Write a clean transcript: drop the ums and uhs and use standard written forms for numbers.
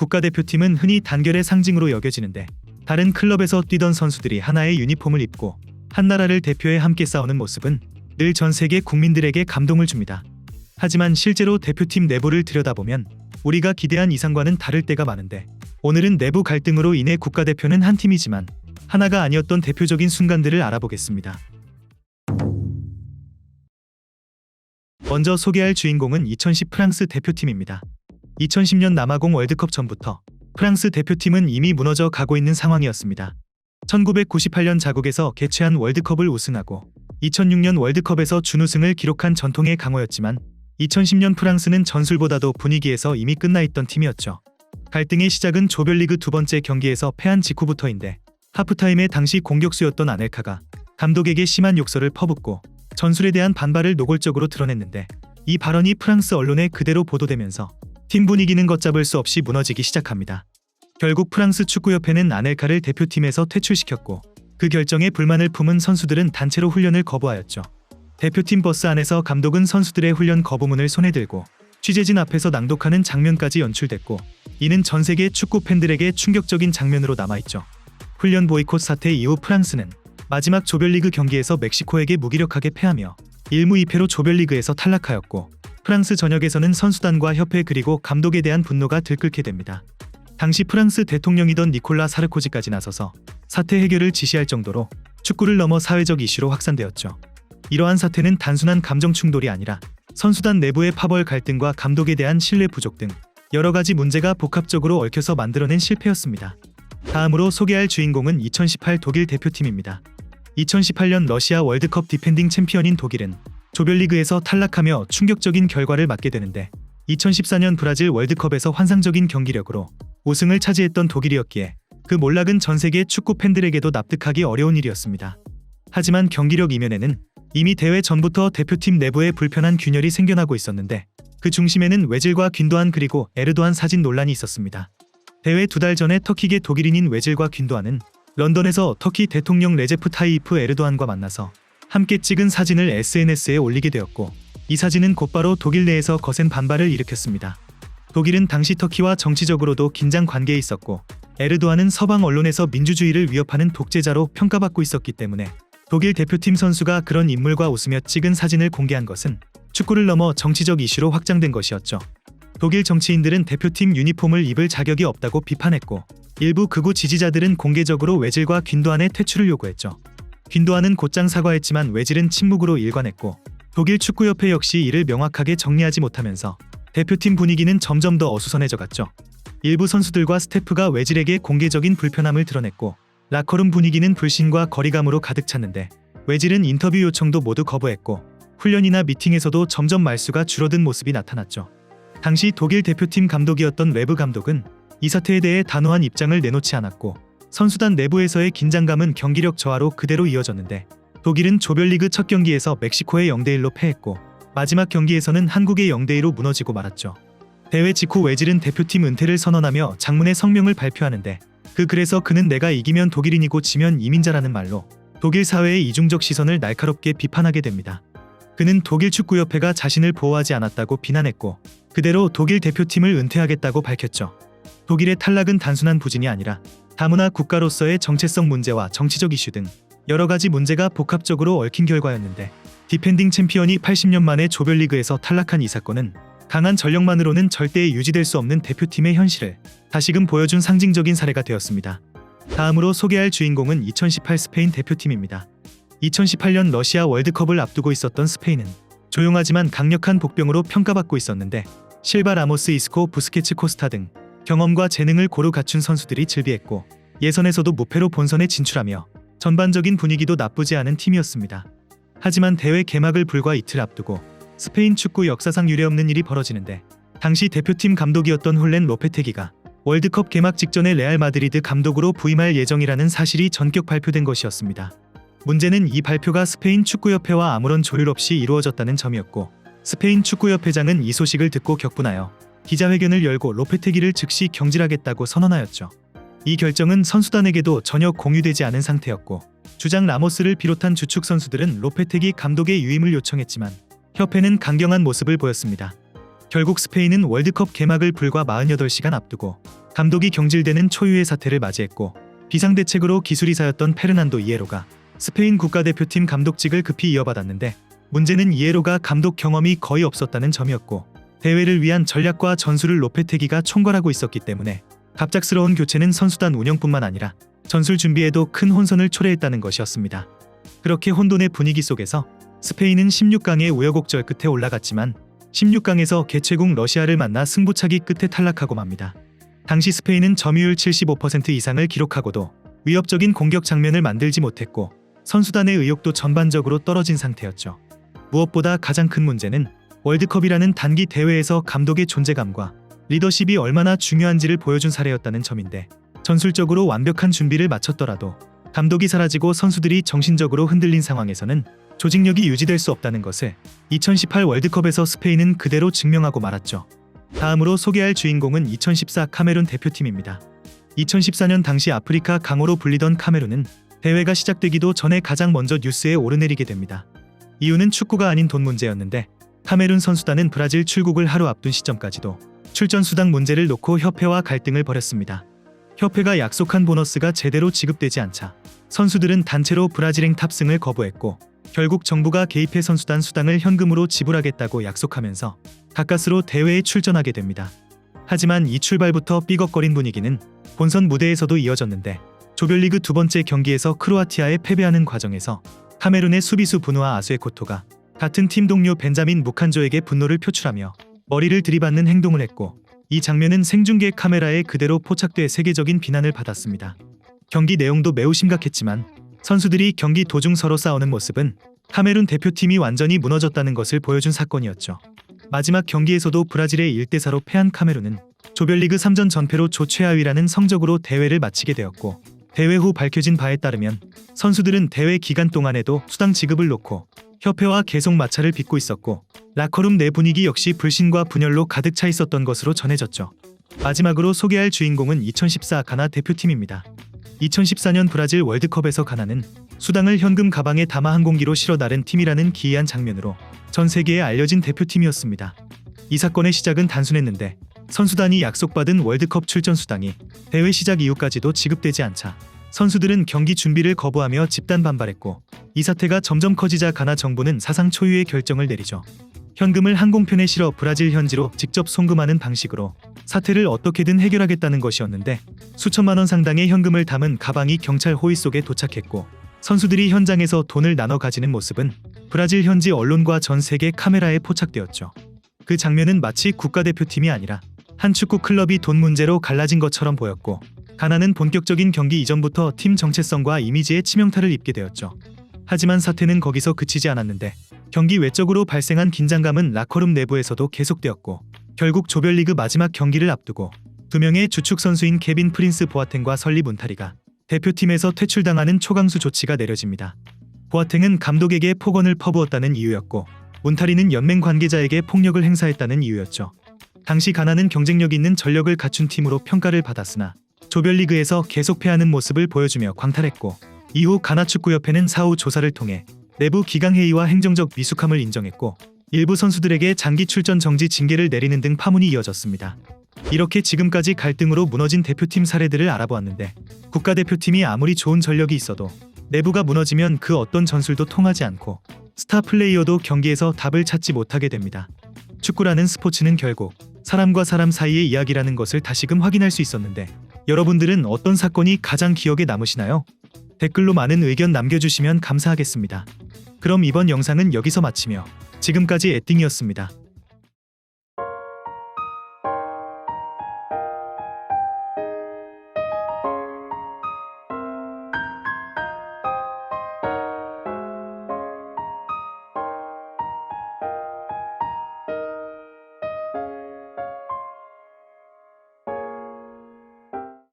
국가대표팀은 흔히 단결의 상징으로 여겨지는데 다른 클럽에서 뛰던 선수들이 하나의 유니폼을 입고 한 나라를 대표해 함께 싸우는 모습은 늘 전 세계 국민들에게 감동을 줍니다. 하지만 실제로 대표팀 내부를 들여다보면 우리가 기대한 이상과는 다를 때가 많은데 오늘은 내부 갈등으로 인해 국가대표는 한 팀이지만 하나가 아니었던 대표적인 순간들을 알아보겠습니다. 먼저 소개할 주인공은 2010 프랑스 대표팀입니다. 2010년 남아공 월드컵 전부터 프랑스 대표팀은 이미 무너져 가고 있는 상황이었습니다. 1998년 자국에서 개최한 월드컵을 우승하고 2006년 월드컵에서 준우승을 기록한 전통의 강호였지만 2010년 프랑스는 전술보다도 분위기에서 이미 끝나 있던 팀이었죠. 갈등의 시작은 조별리그 두 번째 경기에서 패한 직후부터인데 하프타임에 당시 공격수였던 아넬카가 감독에게 심한 욕설을 퍼붓고 전술에 대한 반발을 노골적으로 드러냈는데 이 발언이 프랑스 언론에 그대로 보도되면서 팀 분위기는 걷잡을 수 없이 무너지기 시작합니다. 결국 프랑스 축구협회는 아넬카를 대표팀에서 퇴출시켰고 그 결정에 불만을 품은 선수들은 단체로 훈련을 거부하였죠. 대표팀 버스 안에서 감독은 선수들의 훈련 거부문을 손에 들고 취재진 앞에서 낭독하는 장면까지 연출됐고 이는 전 세계 축구 팬들에게 충격적인 장면으로 남아있죠. 훈련 보이콧 사태 이후 프랑스는 마지막 조별리그 경기에서 멕시코에게 무기력하게 패하며 1무 2패로 조별리그에서 탈락하였고 프랑스 전역에서는 선수단과 협회 그리고 감독에 대한 분노가 들끓게 됩니다. 당시 프랑스 대통령이던 니콜라 사르코지까지 나서서 사태 해결을 지시할 정도로 축구를 넘어 사회적 이슈로 확산되었죠. 이러한 사태는 단순한 감정 충돌이 아니라 선수단 내부의 파벌 갈등과 감독에 대한 신뢰 부족 등 여러 가지 문제가 복합적으로 얽혀서 만들어낸 실패였습니다. 다음으로 소개할 주인공은 2018 독일 대표팀입니다. 2018년 러시아 월드컵 디펜딩 챔피언인 독일은 조별리그에서 탈락하며 충격적인 결과를 맞게 되는데 2014년 브라질 월드컵에서 환상적인 경기력으로 우승을 차지했던 독일이었기에 그 몰락은 전 세계 축구 팬들에게도 납득하기 어려운 일이었습니다. 하지만 경기력 이면에는 이미 대회 전부터 대표팀 내부에 불편한 균열이 생겨나고 있었는데 그 중심에는 외질과 귄도안 그리고 에르도안 사진 논란이 있었습니다. 대회 2달 전에 터키계 독일인인 외질과 귄도안은 런던에서 터키 대통령 레제프 타이이프 에르도안과 만나서 함께 찍은 사진을 SNS에 올리게 되었고 이 사진은 곧바로 독일 내에서 거센 반발을 일으켰습니다. 독일은 당시 터키와 정치적으로도 긴장 관계에 있었고 에르도안은 서방 언론에서 민주주의를 위협하는 독재자로 평가받고 있었기 때문에 독일 대표팀 선수가 그런 인물과 웃으며 찍은 사진을 공개한 것은 축구를 넘어 정치적 이슈로 확장된 것이었죠. 독일 정치인들은 대표팀 유니폼을 입을 자격이 없다고 비판했고 일부 극우 지지자들은 공개적으로 외질과 귄도안의 퇴출을 요구했죠. 귄도안은 곧장 사과했지만 외질은 침묵으로 일관했고 독일 축구협회 역시 이를 명확하게 정리하지 못하면서 대표팀 분위기는 점점 더 어수선해져 갔죠. 일부 선수들과 스태프가 외질에게 공개적인 불편함을 드러냈고 라커룸 분위기는 불신과 거리감으로 가득 찼는데 외질은 인터뷰 요청도 모두 거부했고 훈련이나 미팅에서도 점점 말수가 줄어든 모습이 나타났죠. 당시 독일 대표팀 감독이었던 레브 감독은 이 사태에 대해 단호한 입장을 내놓지 않았고 선수단 내부에서의 긴장감은 경기력 저하로 그대로 이어졌는데 독일은 조별리그 첫 경기에서 멕시코에 0대1로 패했고 마지막 경기에서는 한국에 0대2로 무너지고 말았죠. 대회 직후 외질은 대표팀 은퇴를 선언하며 장문의 성명을 발표하는데 그 글에서 그는 내가 이기면 독일인이고 지면 이민자라는 말로 독일 사회의 이중적 시선을 날카롭게 비판하게 됩니다. 그는 독일 축구협회가 자신을 보호하지 않았다고 비난했고 그대로 독일 대표팀을 은퇴하겠다고 밝혔죠. 독일의 탈락은 단순한 부진이 아니라 다문화 국가로서의 정체성 문제와 정치적 이슈 등 여러 가지 문제가 복합적으로 얽힌 결과였는데 디펜딩 챔피언이 80년 만에 조별리그에서 탈락한 이 사건은 강한 전력만으로는 절대 유지될 수 없는 대표팀의 현실을 다시금 보여준 상징적인 사례가 되었습니다. 다음으로 소개할 주인공은 2018 스페인 대표팀입니다. 2018년 러시아 월드컵을 앞두고 있었던 스페인은 조용하지만 강력한 복병으로 평가받고 있었는데 실바 라모스 이스코 부스케츠 코스타 등 경험과 재능을 고루 갖춘 선수들이 즐비했고 예선에서도 무패로 본선에 진출하며 전반적인 분위기도 나쁘지 않은 팀이었습니다. 하지만 대회 개막을 불과 이틀 앞두고 스페인 축구 역사상 유례없는 일이 벌어지는데 당시 대표팀 감독이었던 홀렌 로페테기가 월드컵 개막 직전에 레알 마드리드 감독으로 부임할 예정이라는 사실이 전격 발표된 것이었습니다. 문제는 이 발표가 스페인 축구협회와 아무런 조율 없이 이루어졌다는 점이었고 스페인 축구협회장은 이 소식을 듣고 격분하여 기자회견을 열고 로페테기를 즉시 경질하겠다고 선언하였죠. 이 결정은 선수단에게도 전혀 공유되지 않은 상태였고 주장 라모스를 비롯한 주축 선수들은 로페테기 감독의 유임을 요청했지만 협회는 강경한 모습을 보였습니다. 결국 스페인은 월드컵 개막을 불과 48시간 앞두고 감독이 경질되는 초유의 사태를 맞이했고 비상대책으로 기술이사였던 페르난도 이에로가 스페인 국가대표팀 감독직을 급히 이어받았는데 문제는 이에로가 감독 경험이 거의 없었다는 점이었고 대회를 위한 전략과 전술을 로페테기가 총괄하고 있었기 때문에 갑작스러운 교체는 선수단 운영뿐만 아니라 전술 준비에도 큰 혼선을 초래했다는 것이었습니다. 그렇게 혼돈의 분위기 속에서 스페인은 16강의 우여곡절 끝에 올라갔지만 16강에서 개최국 러시아를 만나 승부차기 끝에 탈락하고 맙니다. 당시 스페인은 점유율 75% 이상을 기록하고도 위협적인 공격 장면을 만들지 못했고 선수단의 의욕도 전반적으로 떨어진 상태였죠. 무엇보다 가장 큰 문제는 월드컵이라는 단기 대회에서 감독의 존재감과 리더십이 얼마나 중요한지를 보여준 사례였다는 점인데 전술적으로 완벽한 준비를 마쳤더라도 감독이 사라지고 선수들이 정신적으로 흔들린 상황에서는 조직력이 유지될 수 없다는 것을 2018 월드컵에서 스페인은 그대로 증명하고 말았죠. 다음으로 소개할 주인공은 2014 카메룬 대표팀입니다. 2014년 당시 아프리카 강호로 불리던 카메룬은 대회가 시작되기도 전에 가장 먼저 뉴스에 오르내리게 됩니다. 이유는 축구가 아닌 돈 문제였는데 카메룬 선수단은 브라질 출국을 하루 앞둔 시점까지도 출전 수당 문제를 놓고 협회와 갈등을 벌였습니다. 협회가 약속한 보너스가 제대로 지급되지 않자 선수들은 단체로 브라질행 탑승을 거부했고 결국 정부가 개입해 선수단 수당을 현금으로 지불하겠다고 약속하면서 가까스로 대회에 출전하게 됩니다. 하지만 이 출발부터 삐걱거린 분위기는 본선 무대에서도 이어졌는데 조별리그 두 번째 경기에서 크로아티아에 패배하는 과정에서 카메룬의 수비수 부누아 아수에코토가 같은 팀 동료 벤자민 무칸조에게 분노를 표출하며 머리를 들이받는 행동을 했고 이 장면은 생중계 카메라에 그대로 포착돼 세계적인 비난을 받았습니다. 경기 내용도 매우 심각했지만 선수들이 경기 도중 서로 싸우는 모습은 카메룬 대표팀이 완전히 무너졌다는 것을 보여준 사건이었죠. 마지막 경기에서도 브라질에 1대4로 패한 카메룬은 조별리그 3전 전패로 조최하위라는 성적으로 대회를 마치게 되었고 대회 후 밝혀진 바에 따르면 선수들은 대회 기간 동안에도 수당 지급을 놓고 협회와 계속 마찰을 빚고 있었고 라커룸 내 분위기 역시 불신과 분열로 가득 차 있었던 것으로 전해졌죠. 마지막으로 소개할 주인공은 2014 가나 대표팀입니다. 2014년 브라질 월드컵에서 가나는 수당을 현금 가방에 담아 항공기로 실어 나른 팀이라는 기이한 장면으로 전 세계에 알려진 대표팀이었습니다. 이 사건의 시작은 단순했는데 선수단이 약속받은 월드컵 출전 수당이 대회 시작 이후까지도 지급되지 않자 선수들은 경기 준비를 거부하며 집단 반발했고 이 사태가 점점 커지자 가나 정부는 사상 초유의 결정을 내리죠. 현금을 항공편에 실어 브라질 현지로 직접 송금하는 방식으로 사태를 어떻게든 해결하겠다는 것이었는데 수천만 원 상당의 현금을 담은 가방이 경찰 호위 속에 도착했고 선수들이 현장에서 돈을 나눠 가지는 모습은 브라질 현지 언론과 전 세계 카메라에 포착되었죠. 그 장면은 마치 국가대표팀이 아니라 한 축구 클럽이 돈 문제로 갈라진 것처럼 보였고 가나는 본격적인 경기 이전부터 팀 정체성과 이미지에 치명타를 입게 되었죠. 하지만 사태는 거기서 그치지 않았는데 경기 외적으로 발생한 긴장감은 라커룸 내부에서도 계속되었고 결국 조별리그 마지막 경기를 앞두고 두 명의 주축 선수인 케빈 프린스 보아탱과 설리 문타리가 대표팀에서 퇴출당하는 초강수 조치가 내려집니다. 보아탱은 감독에게 폭언을 퍼부었다는 이유였고 문타리는 연맹 관계자에게 폭력을 행사했다는 이유였죠. 당시 가나는 경쟁력 있는 전력을 갖춘 팀으로 평가를 받았으나 조별리그에서 계속 패하는 모습을 보여주며 광탈했고 이후 가나축구협회는 사후 조사를 통해 내부 기강회의와 행정적 미숙함을 인정했고 일부 선수들에게 장기 출전 정지 징계를 내리는 등 파문이 이어졌습니다. 이렇게 지금까지 갈등으로 무너진 대표팀 사례들을 알아보았는데 국가대표팀이 아무리 좋은 전력이 있어도 내부가 무너지면 그 어떤 전술도 통하지 않고 스타 플레이어도 경기에서 답을 찾지 못하게 됩니다. 축구라는 스포츠는 결국 사람과 사람 사이의 이야기라는 것을 다시금 확인할 수 있었는데 여러분들은 어떤 사건이 가장 기억에 남으시나요? 댓글로 많은 의견 남겨주시면 감사하겠습니다. 그럼 이번 영상은 여기서 마치며 지금까지 에띵이었습니다.